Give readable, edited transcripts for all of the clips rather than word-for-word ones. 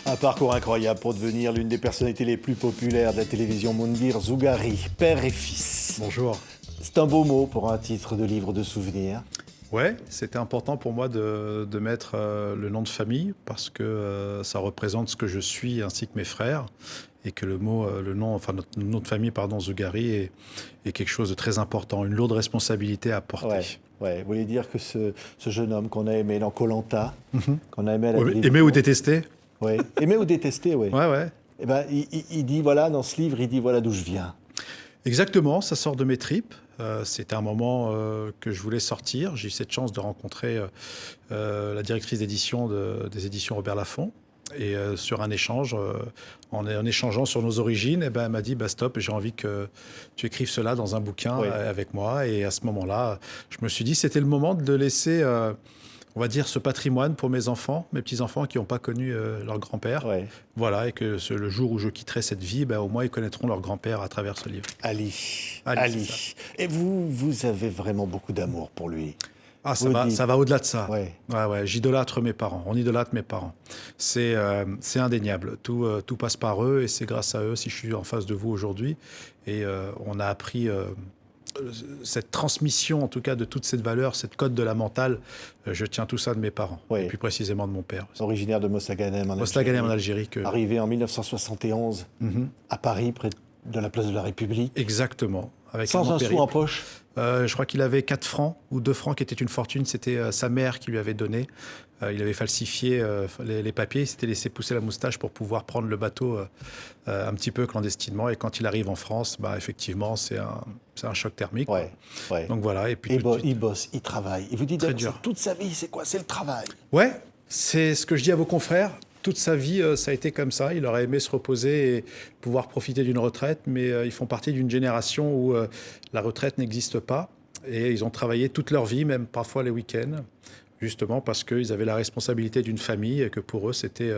Un parcours incroyable pour devenir l'une des personnalités les plus populaires de la télévision Moundir Zougari, père et fils. Bonjour. C'est un beau mot pour un titre de livre de souvenirs. Ouais, c'était important pour moi de mettre le nom de famille parce que ça représente ce que je suis ainsi que mes frères et que notre nom de famille, pardon, Zougari est quelque chose de très important, une lourde responsabilité à porter. Ouais. Vous voulez dire que ce jeune homme qu'on a aimé dans Koh Lanta, qu'on a aimé à la télévision. Aimé ou détesté? Ouais. Aimé ou détesté, oui. Ouais. Eh ben, il dit, voilà, dans ce livre, il dit, voilà d'où je viens. Exactement, ça sort de mes tripes. C'était un moment que je voulais sortir. J'ai eu cette chance de rencontrer la directrice d'édition des éditions Robert Laffont. Et sur un échange, en échangeant sur nos origines, eh ben, elle m'a dit stop, j'ai envie que tu écrives cela dans un bouquin avec moi. Et à ce moment-là, je me suis dit c'était le moment de laisser, on va dire, ce patrimoine pour mes enfants, mes petits-enfants qui n'ont pas connu leur grand-père. Ouais. Voilà, et que le jour où je quitterai cette vie, au moins ils connaîtront leur grand-père à travers ce livre. Ali. Et vous avez vraiment beaucoup d'amour pour lui. Ah, ça va au-delà de ça. Ouais. J'idolâtre mes parents. On idolâtre mes parents. C'est indéniable. Tout passe par eux et c'est grâce à eux si je suis en face de vous aujourd'hui. Et on a appris cette transmission, en tout cas, de toute cette valeur, cette cote de la mentale. Je tiens tout ça de mes parents. Ouais. Et plus précisément de mon père. Originaire de Mostaganem en Algérie. Arrivé en 1971 à Paris, près de la place de la République. Exactement. Avec sans un sou en poche. Je crois qu'il avait 4 francs ou 2 francs qui étaient une fortune. C'était sa mère qui lui avait donné. Il avait falsifié les papiers. Il s'était laissé pousser la moustache pour pouvoir prendre le bateau un petit peu clandestinement. Et quand il arrive en France, effectivement, c'est un choc thermique. Ouais. Donc voilà. Et puis il bosse, il travaille. Il vous dit toute sa vie, c'est quoi? C'est le travail. Ouais, c'est ce que je dis à vos confrères. Toute sa vie, ça a été comme ça. Il aurait aimé se reposer et pouvoir profiter d'une retraite, mais ils font partie d'une génération où la retraite n'existe pas. Et ils ont travaillé toute leur vie, même parfois les week-ends, justement parce qu'ils avaient la responsabilité d'une famille et que pour eux, c'était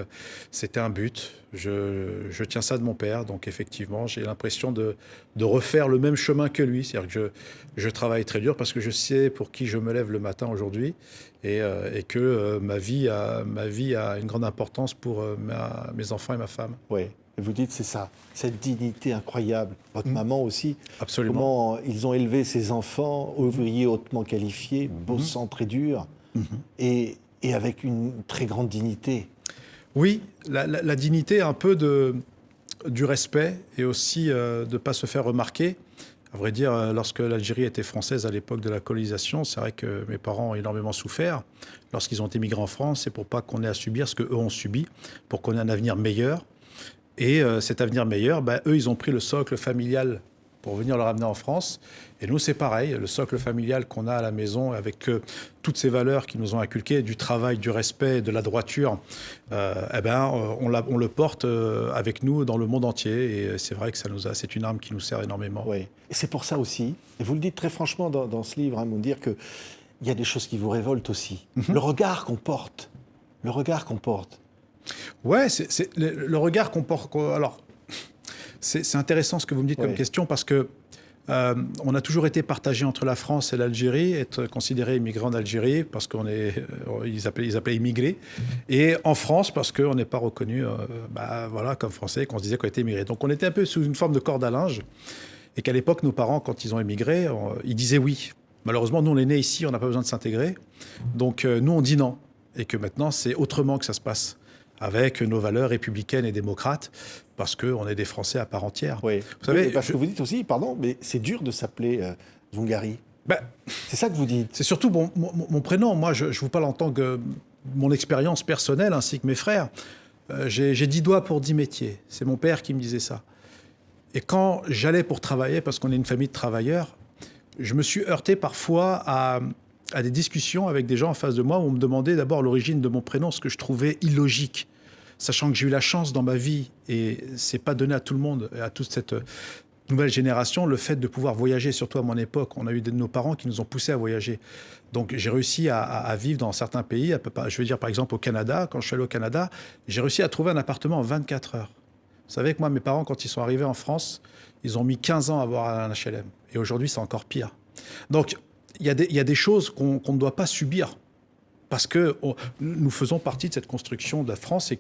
un but. Je tiens ça de mon père, donc effectivement, j'ai l'impression de refaire le même chemin que lui. C'est-à-dire que je travaille très dur parce que je sais pour qui je me lève le matin aujourd'hui et que ma vie a une grande importance pour mes enfants et ma femme. Oui. Et vous dites, c'est ça, cette dignité incroyable. Votre maman aussi. Absolument. Comment ils ont élevé ces enfants, ouvriers hautement qualifiés, bossant très dur, et avec une très grande dignité. Oui, la dignité, un peu du respect et aussi de ne pas se faire remarquer. À vrai dire, lorsque l'Algérie était française à l'époque de la colonisation, c'est vrai que mes parents ont énormément souffert. Lorsqu'ils ont émigré en France, c'est pour pas qu'on ait à subir ce qu'eux ont subi, pour qu'on ait un avenir meilleur. Et cet avenir meilleur, eux, ils ont pris le socle familial pour venir le ramener en France. Et nous, c'est pareil, le socle familial qu'on a à la maison, avec toutes ces valeurs qui nous ont inculquées, du travail, du respect, de la droiture, on le porte avec nous dans le monde entier. Et c'est vrai que c'est une arme qui nous sert énormément. Oui. Et c'est pour ça aussi, et vous le dites très franchement dans ce livre, Moundir, qu'il y a des choses qui vous révoltent aussi. Le regard qu'on porte. Le regard qu'on porte. Ouais, c'est le regard qu'on porte. Alors, c'est intéressant ce que vous me dites comme question parce que on a toujours été partagé entre la France et l'Algérie, être considéré immigrant d'Algérie parce ils appelaient immigrés, et en France parce qu'on n'est pas reconnu comme français, qu'on se disait qu'on était immigré. Donc on était un peu sous une forme de corde à linge, et qu'à l'époque, nos parents, quand ils ont immigré, ils disaient oui. Malheureusement, nous on est nés ici, on n'a pas besoin de s'intégrer, donc nous on dit non, et que maintenant c'est autrement que ça se passe, avec nos valeurs républicaines et démocrates, parce qu'on est des Français à part entière. Oui. Vous savez, parce que vous dites aussi, pardon, mais c'est dur de s'appeler Zougari. C'est ça que vous dites. C'est surtout mon prénom. Moi, je vous parle en tant que mon expérience personnelle, ainsi que mes frères. J'ai 10 doigts pour 10 métiers. C'est mon père qui me disait ça. Et quand j'allais pour travailler, parce qu'on est une famille de travailleurs, je me suis heurté parfois à des discussions avec des gens en face de moi où on me demandait d'abord l'origine de mon prénom, ce que je trouvais illogique. Sachant que j'ai eu la chance dans ma vie, et c'est pas donné à tout le monde, à toute cette nouvelle génération, le fait de pouvoir voyager, surtout à mon époque. On a eu nos parents qui nous ont poussés à voyager. Donc j'ai réussi à vivre dans certains pays, je veux dire par exemple au Canada. Quand je suis allé au Canada, j'ai réussi à trouver un appartement en 24 heures. Vous savez que moi, mes parents, quand ils sont arrivés en France, ils ont mis 15 ans à avoir un HLM. Et aujourd'hui, c'est encore pire. Donc, il y a des choses qu'on ne doit pas subir. Parce que nous faisons partie de cette construction de la France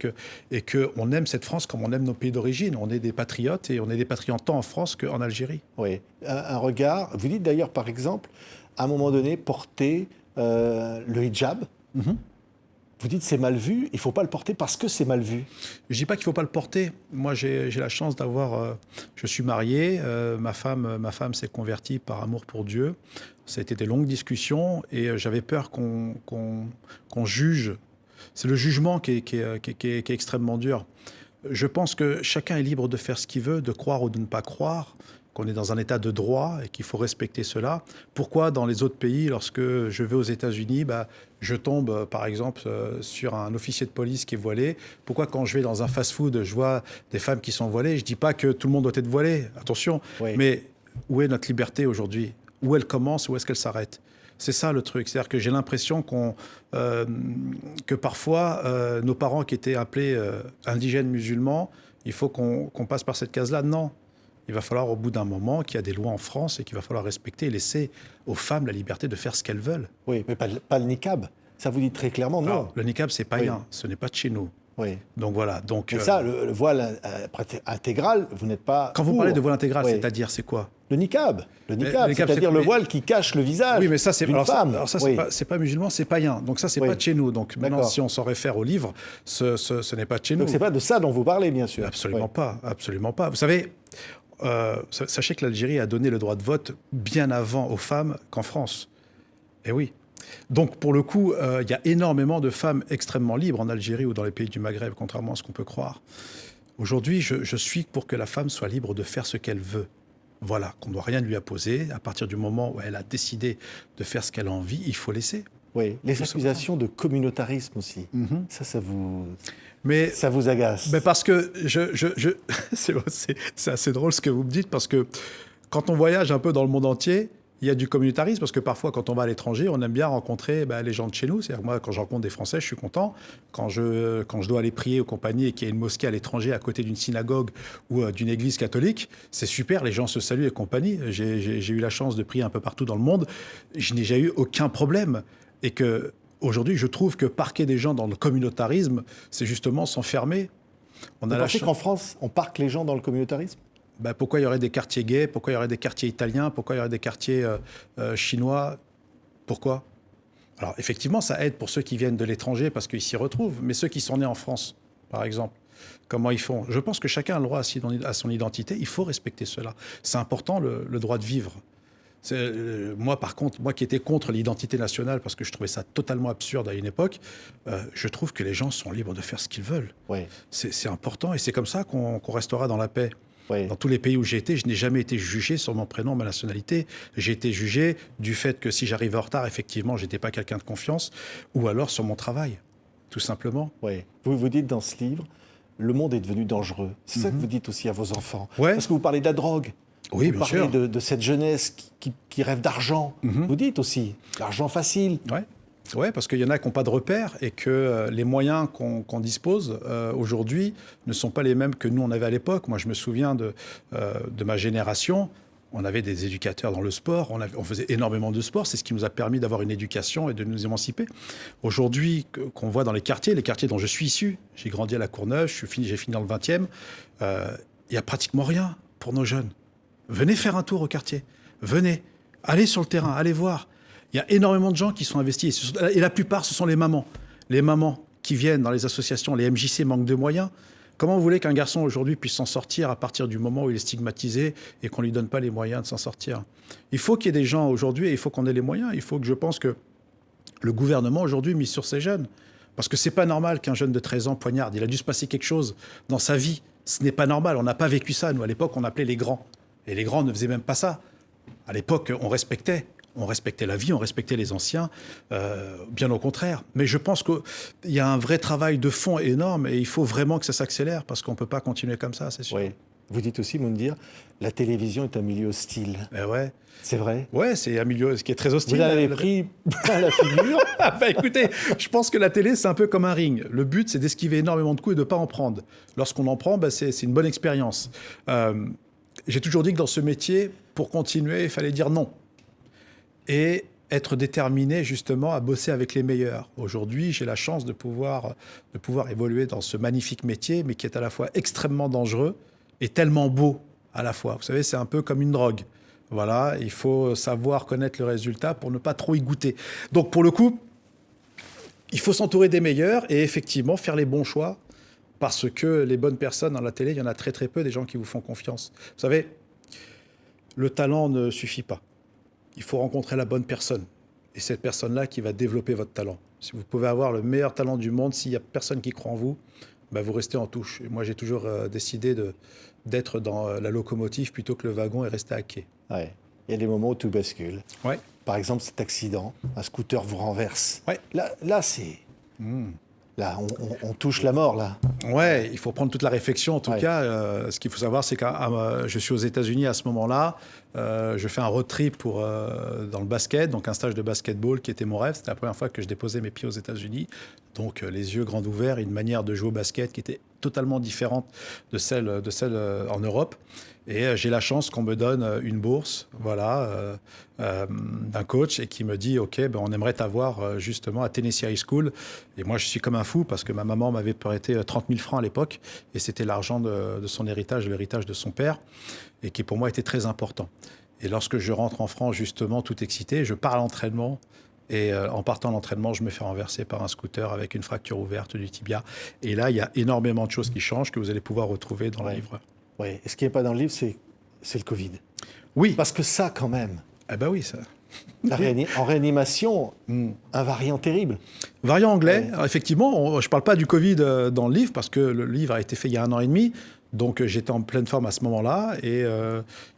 et qu'on aime cette France comme on aime nos pays d'origine. On est des patriotes et on est des patriotes tant en France qu'en Algérie. Oui, un regard. Vous dites d'ailleurs, par exemple, à un moment donné, porter le hijab. Vous dites c'est mal vu, il ne faut pas le porter parce que c'est mal vu. Je ne dis pas qu'il ne faut pas le porter. Moi, j'ai la chance d'avoir... je suis marié, ma femme s'est convertie par amour pour Dieu. Ça a été des longues discussions et j'avais peur qu'on juge. C'est le jugement qui est extrêmement dur. Je pense que chacun est libre de faire ce qu'il veut, de croire ou de ne pas croire, qu'on est dans un état de droit et qu'il faut respecter cela. Pourquoi dans les autres pays, lorsque je vais aux États-Unis, je tombe par exemple sur un officier de police qui est voilé? Pourquoi quand je vais dans un fast-food, je vois des femmes qui sont voilées? Je ne dis pas que tout le monde doit être voilé, attention, oui. Mais où est notre liberté aujourd'hui? Où elle commence, où est-ce qu'elle s'arrête? C'est ça le truc. C'est-à-dire que j'ai l'impression que parfois, nos parents qui étaient appelés indigènes musulmans, il faut qu'on passe par cette case-là. Non. Il va falloir au bout d'un moment qu'il y a des lois en France et qu'il va falloir respecter et laisser aux femmes la liberté de faire ce qu'elles veulent. Oui, mais pas le niqab. Ça vous dit très clairement non. Alors, le niqab, c'est païen. Oui. Ce n'est pas de chez nous. Oui. Donc voilà. Mais ça, le voile intégral, vous n'êtes pas... Quand vous parlez de voile intégral, oui. C'est-à-dire, c'est quoi? Le niqab. Le niqab, c'est-à-dire le voile qui cache le visage d'une femme. Alors ça, c'est pas musulman, c'est païen. Donc ça, c'est pas de chez nous. Donc maintenant, si on s'en réfère au livre, ce n'est pas de chez nous. Donc c'est pas de ça dont vous parlez, bien sûr. Absolument pas. Absolument pas. Vous savez... sachez que l'Algérie a donné le droit de vote bien avant aux femmes qu'en France. Eh oui. Donc, pour le coup, il y a énormément de femmes extrêmement libres en Algérie ou dans les pays du Maghreb, contrairement à ce qu'on peut croire. Aujourd'hui, je suis pour que la femme soit libre de faire ce qu'elle veut. Voilà, qu'on ne doit rien lui imposer. À partir du moment où elle a décidé de faire ce qu'elle a envie, il faut laisser. Oui, les accusations de communautarisme aussi. Ça vous agace. Mais parce que c'est assez drôle ce que vous me dites, parce que quand on voyage un peu dans le monde entier, il y a du communautarisme, parce que parfois, quand on va à l'étranger, on aime bien rencontrer les gens de chez nous. C'est-à-dire moi, quand je rencontre des Français, je suis content. Quand je dois aller prier aux compagnies et qu'il y a une mosquée à l'étranger, à côté d'une synagogue ou d'une église catholique, c'est super, les gens se saluent et compagnie. J'ai eu la chance de prier un peu partout dans le monde. Je n'ai jamais eu aucun problème. Et que aujourd'hui, je trouve que parquer des gens dans le communautarisme, c'est justement s'enfermer. Vous pensez qu'en France, on parque les gens dans le communautarisme? Pourquoi il y aurait des quartiers gays? Pourquoi il y aurait des quartiers italiens? Pourquoi il y aurait des quartiers chinois? Pourquoi? Alors, effectivement, ça aide pour ceux qui viennent de l'étranger parce qu'ils s'y retrouvent. Mais ceux qui sont nés en France, par exemple, comment ils font? Je pense que chacun a le droit à son identité. Il faut respecter cela. C'est important, le droit de vivre. Moi, par contre, moi qui étais contre l'identité nationale parce que je trouvais ça totalement absurde à une époque, je trouve que les gens sont libres de faire ce qu'ils veulent. Oui. C'est important et c'est comme ça qu'on restera dans la paix. Oui. Dans tous les pays où j'ai été, je n'ai jamais été jugé sur mon prénom, ma nationalité. J'ai été jugé du fait que si j'arrivais en retard, effectivement, je n'étais pas quelqu'un de confiance, ou alors sur mon travail, tout simplement. Oui. Vous dites dans ce livre, le monde est devenu dangereux. C'est ça que vous dites aussi à vos enfants. Ouais. Parce que vous parlez de la drogue. Oui, vous parlez de cette jeunesse qui rêve d'argent. Vous dites aussi, l'argent facile. Ouais. Oui, parce qu'il y en a qui n'ont pas de repères et que les moyens qu'on dispose aujourd'hui ne sont pas les mêmes que nous on avait à l'époque. Moi, je me souviens de ma génération. On avait des éducateurs dans le sport, on faisait énormément de sport. C'est ce qui nous a permis d'avoir une éducation et de nous émanciper. Aujourd'hui, qu'on voit dans les quartiers dont je suis issu, j'ai grandi à La Courneuve, j'ai fini dans le 20e, il n'y a pratiquement rien pour nos jeunes. Venez faire un tour au quartier, venez, allez sur le terrain, allez voir. Il y a énormément de gens qui sont investis. Et la plupart, ce sont les mamans. Les mamans qui viennent dans les associations, les MJC manquent de moyens. Comment vous voulez qu'un garçon aujourd'hui puisse s'en sortir à partir du moment où il est stigmatisé et qu'on ne lui donne pas les moyens de s'en sortir? Il faut qu'il y ait des gens aujourd'hui et il faut qu'on ait les moyens. Il faut que je pense que le gouvernement aujourd'hui mise sur ces jeunes. Parce que ce n'est pas normal qu'un jeune de 13 ans poignarde. Il a dû se passer quelque chose dans sa vie. Ce n'est pas normal. On n'a pas vécu ça. Nous, à l'époque, on appelait les grands. Et les grands ne faisaient même pas ça. À l'époque, on respectait. On respectait la vie, on respectait les anciens, bien au contraire. Mais je pense qu'il y a un vrai travail de fond énorme et il faut vraiment que ça s'accélère parce qu'on ne peut pas continuer comme ça, c'est sûr. Oui. Vous dites aussi, Moundir, la télévision est un milieu hostile. Ouais. C'est vrai? Ouais, c'est un milieu qui est très hostile. Vous l'avez pris à la figure? Écoutez, je pense que la télé, c'est un peu comme un ring. Le but, c'est d'esquiver énormément de coups et de ne pas en prendre. Lorsqu'on en prend, c'est une bonne expérience. J'ai toujours dit que dans ce métier, pour continuer, il fallait dire non. Et être déterminé justement à bosser avec les meilleurs. Aujourd'hui, j'ai la chance de pouvoir évoluer dans ce magnifique métier, mais qui est à la fois extrêmement dangereux et tellement beau à la fois. Vous savez, c'est un peu comme une drogue. Voilà, il faut savoir connaître le résultat pour ne pas trop y goûter. Donc pour le coup, il faut s'entourer des meilleurs et effectivement faire les bons choix, parce que les bonnes personnes dans la télé, il y en a très très peu, des gens qui vous font confiance. Vous savez, le talent ne suffit pas. Il faut rencontrer la bonne personne. Et cette personne-là qui va développer votre talent. Si vous pouvez avoir le meilleur talent du monde, s'il n'y a personne qui croit en vous, ben vous restez en touche. Et moi, j'ai toujours décidé d'être dans la locomotive plutôt que le wagon et rester à quai. Ouais. Il y a des moments où tout bascule. Ouais. Par exemple, cet accident, un scooter vous renverse. Ouais. Là c'est... Là, on touche la mort, là. Ouais, il faut prendre toute la réflexion. En tout Ouais. cas, ce qu'il faut savoir, c'est que je suis aux États-Unis à ce moment-là. Je fais un road trip dans le basket, donc un stage de basketball qui était mon rêve. C'était la première fois que je déposais mes pieds aux États-Unis. Donc, les yeux grands ouverts, une manière de jouer au basket qui était totalement différente de celle en Europe. Et j'ai la chance qu'on me donne une bourse, voilà, d'un coach et qui me dit « Ok, ben, on aimerait t'avoir justement à Tennessee High School ». Et moi, je suis comme un fou parce que ma maman m'avait prêté 30 000 francs à l'époque et c'était l'argent de son héritage, l'héritage de son père, et qui pour moi était très important. Et lorsque je rentre en France, justement, tout excité, je pars à l'entraînement. Et en partant à l'entraînement, je me fais renverser par un scooter avec une fracture ouverte du tibia. Et là, il y a énormément de choses qui changent que vous allez pouvoir retrouver dans le livre. Oui. Et ce qui n'est pas dans le livre, c'est le Covid. Oui. Parce que ça, quand même, Eh ben oui, ça. en réanimation, un variant terrible. Variant anglais, alors, effectivement, je ne parle pas du Covid dans le livre, parce que le livre a été fait il y a 1 an et demi. Donc j'étais en pleine forme à ce moment-là. Et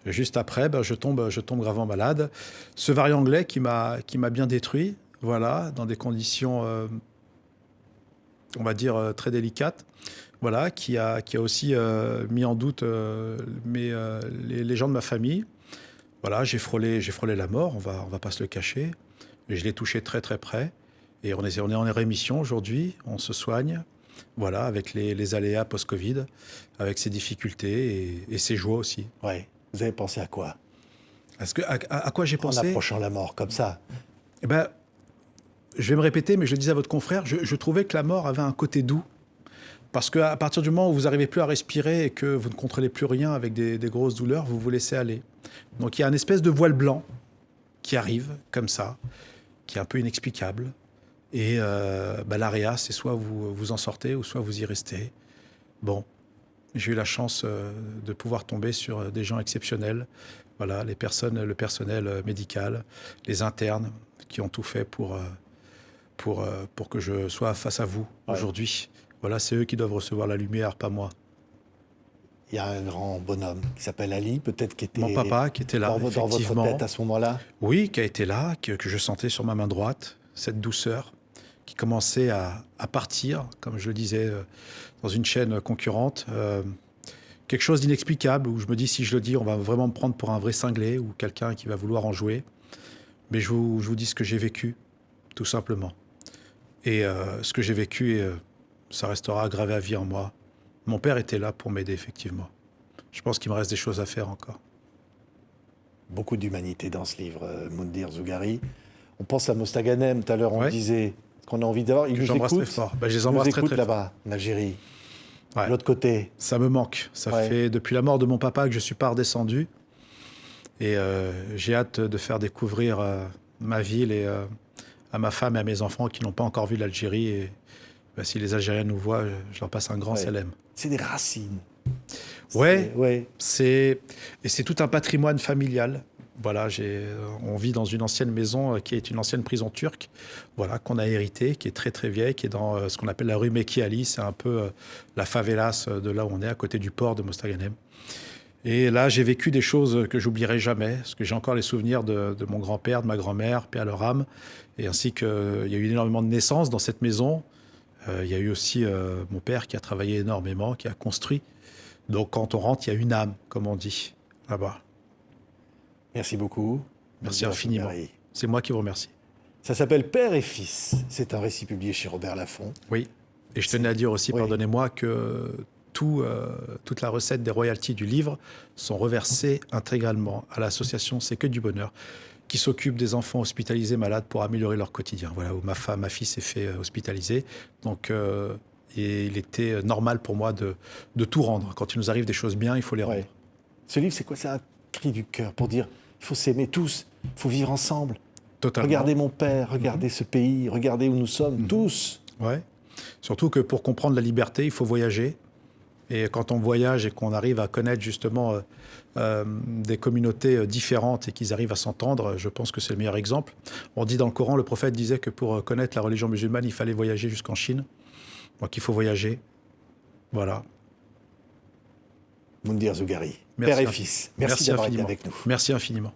juste après, je tombe gravement malade. Ce variant anglais qui m'a bien détruit, voilà, dans des conditions, on va dire, très délicates. Voilà, qui a aussi mis en doute les gens de ma famille. Voilà, j'ai frôlé la mort, on va pas se le cacher. Et je l'ai touché très très près. Et on est en rémission aujourd'hui, on se soigne, voilà, avec les aléas post-Covid, avec ses difficultés et ses joies aussi. Oui. Vous avez pensé à quoi? À quoi j'ai pensé? En approchant la mort, comme ça. Eh ben, je vais me répéter, mais je le disais à votre confrère, je trouvais que la mort avait un côté doux. Parce qu'à partir du moment où vous n'arrivez plus à respirer et que vous ne contrôlez plus rien avec des grosses douleurs, vous vous laissez aller. Donc il y a une espèce de voile blanc qui arrive, comme ça, qui est un peu inexplicable. Et l'AREA, c'est soit vous en sortez ou soit vous y restez. Bon, j'ai eu la chance de pouvoir tomber sur des gens exceptionnels. Voilà, le personnel médical, les internes qui ont tout fait pour que je sois face à vous aujourd'hui. Voilà, c'est eux qui doivent recevoir la lumière, pas moi. Il y a un grand bonhomme qui s'appelle Ali, peut-être qui était... Mon papa qui était là, dans votre tête à ce moment-là. Oui, qui a été là, que je sentais sur ma main droite, cette douceur qui commençait à partir, comme je le disais, dans une chaîne concurrente. Quelque chose d'inexplicable, où je me dis, si je le dis, on va vraiment me prendre pour un vrai cinglé ou quelqu'un qui va vouloir en jouer. Mais je vous dis ce que j'ai vécu, tout simplement. Et ce que j'ai vécu... ça restera gravé à vie en moi. Mon père était là pour m'aider, effectivement. Je pense qu'il me reste des choses à faire encore. Beaucoup d'humanité dans ce livre, Moundir Zougari. On pense à Mostaganem, tout à l'heure, on disait ce qu'on a envie d'avoir. Ils nous écoutent. Très fort. Je les embrasse très, très fort. Là-bas, en Algérie, de l'autre côté. Ça me manque. Ça fait depuis la mort de mon papa que je ne suis pas redescendu. Et j'ai hâte de faire découvrir ma ville et à ma femme et à mes enfants qui n'ont pas encore vu l'Algérie. Et si les Algériens nous voient, je leur passe un grand salam. C'est des racines. Ouais. C'est tout un patrimoine familial. Voilà, on vit dans une ancienne maison qui est une ancienne prison turque, voilà, qu'on a héritée, qui est très très vieille, qui est dans ce qu'on appelle la rue Mekki Ali. C'est un peu la favelas de là où on est, à côté du port de Mostaganem. Et là, j'ai vécu des choses que j'oublierai jamais, parce que j'ai encore les souvenirs de mon grand-père, de ma grand-mère, paix à leur âme, et ainsi qu'il y a eu énormément de naissances dans cette maison. Il y a eu aussi mon père qui a travaillé énormément, qui a construit. Donc quand on rentre, il y a une âme, comme on dit, là-bas. Merci beaucoup. Merci infiniment. C'est moi qui vous remercie. Ça s'appelle Père et Fils. C'est un récit publié chez Robert Laffont. Oui. Et je tenais à dire aussi, pardonnez-moi, que toute la recette des royalties du livre sont reversées intégralement à l'association C'est que du bonheur, qui s'occupe des enfants hospitalisés malades pour améliorer leur quotidien. Voilà, où ma fille s'est fait hospitaliser. Donc, et il était normal pour moi de tout rendre. Quand il nous arrive des choses bien, il faut les rendre. Ouais. Ce livre, c'est quoi? C'est un cri du cœur pour dire il faut s'aimer tous, il faut vivre ensemble. Totalement. Regardez mon père, regardez ce pays, regardez où nous sommes, tous. Ouais. Surtout que pour comprendre la liberté, il faut voyager. Et quand on voyage et qu'on arrive à connaître justement des communautés différentes et qu'ils arrivent à s'entendre, je pense que c'est le meilleur exemple. On dit dans le Coran, le prophète disait que pour connaître la religion musulmane, il fallait voyager jusqu'en Chine. Donc il faut voyager. Voilà. Moundir Zougari, Merci père et fils, merci d'avoir été infiniment. avec nous. Merci infiniment.